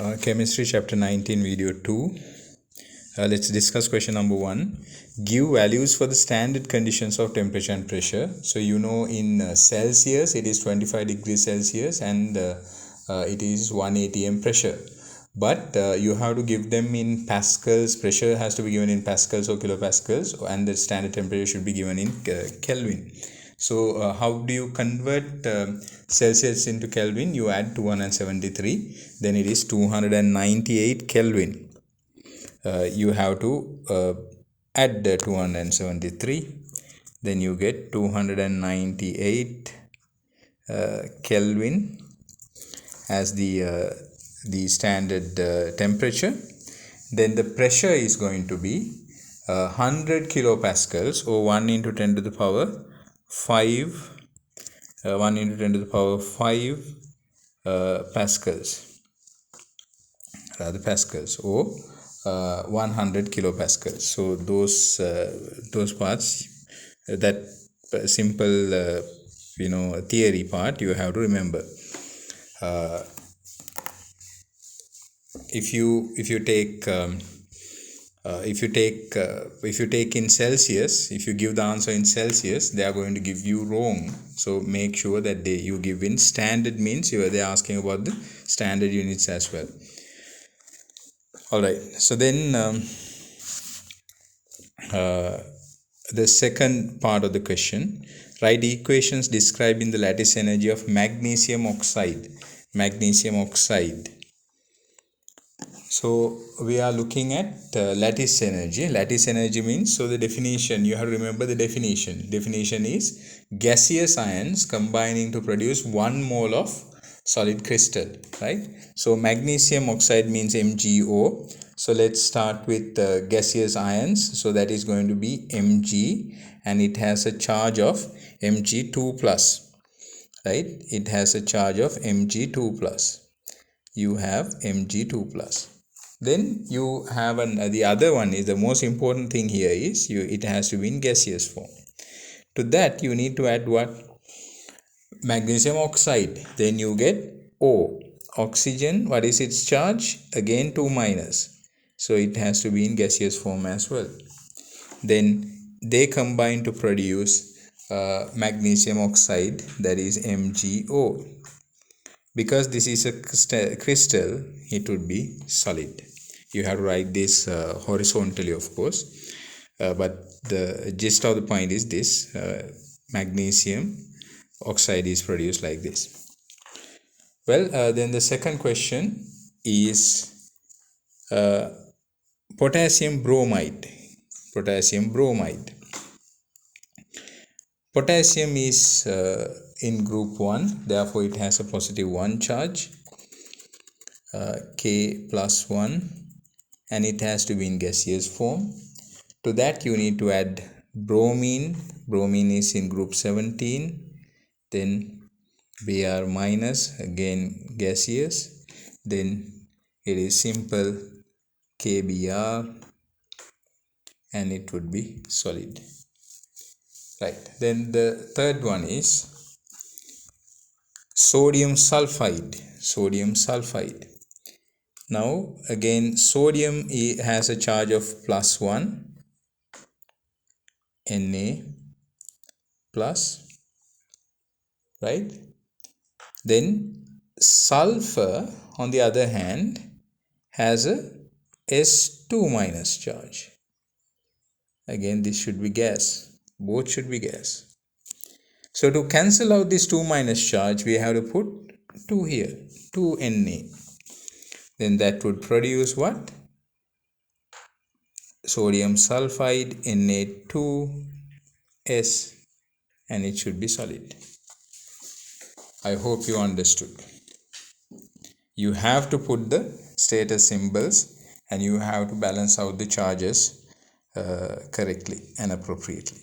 Chemistry chapter 19 video 2. Let's discuss question number 1. Give values for the standard conditions of temperature and pressure. So you know in Celsius it is 25 degrees Celsius and it is 1 atm pressure. But you have to give them in pascals. Pressure has to be given in pascals or kilopascals, and the standard temperature should be given in Kelvin. So how do you convert Celsius into Kelvin? You add 273, then it is 298 Kelvin. You have to add the 273, then you get 298 Kelvin as the standard temperature. Then the pressure is going to be 100 kilopascals, or 1 into 10 to the power 5 1 into 10 to the power 5 pascals, or 100 kilopascals. So those parts, that simple theory part, you have to remember. If you take in Celsius, if you give the answer in Celsius, they are going to give you wrong. So make sure that you give in standard, means they are asking about the standard units as well. Alright, so then the second part of the question, write equations describing the lattice energy of magnesium oxide. So we are looking at lattice energy. Lattice energy means, so the definition, you have to remember the definition. Definition is gaseous ions combining to produce 1 mole of solid crystal, right? So magnesium oxide means MgO. So let's start with gaseous ions. So that is going to be Mg, and it has a charge of Mg2 plus, right? It has a charge of Mg2 plus. You have Mg2 plus. Then you have the other one is the most important thing here is it has to be in gaseous form. To that you need to add what? Magnesium oxide. Then you get O. Oxygen, what is its charge? Again 2 minus. So it has to be in gaseous form as well. Then they combine to produce magnesium oxide, that is MgO. Because this is a crystal, it would be solid. You have to write this horizontally, of course, but the gist of the point is this: magnesium oxide is produced like this. Well, then the second question is potassium bromide. Potassium is in group 1, therefore it has a positive 1 charge, K plus 1, and it has to be in gaseous form. To that you need to add bromine. Bromine is in group 17, then Br minus, again gaseous, then it is simple KBr, and it would be solid. Right, then the third one is sodium sulfide. Now again, sodium has a charge of plus 1, Na plus, right? Then sulfur, on the other hand, has a S2 minus charge. Again, this should be gas. Both should be gas. So to cancel out this 2 minus charge, we have to put 2 here, 2 Na. Then that would produce what? Sodium sulfide, Na2S, and it should be solid. I hope you understood. You have to put the status symbols, and you have to balance out the charges correctly and appropriately.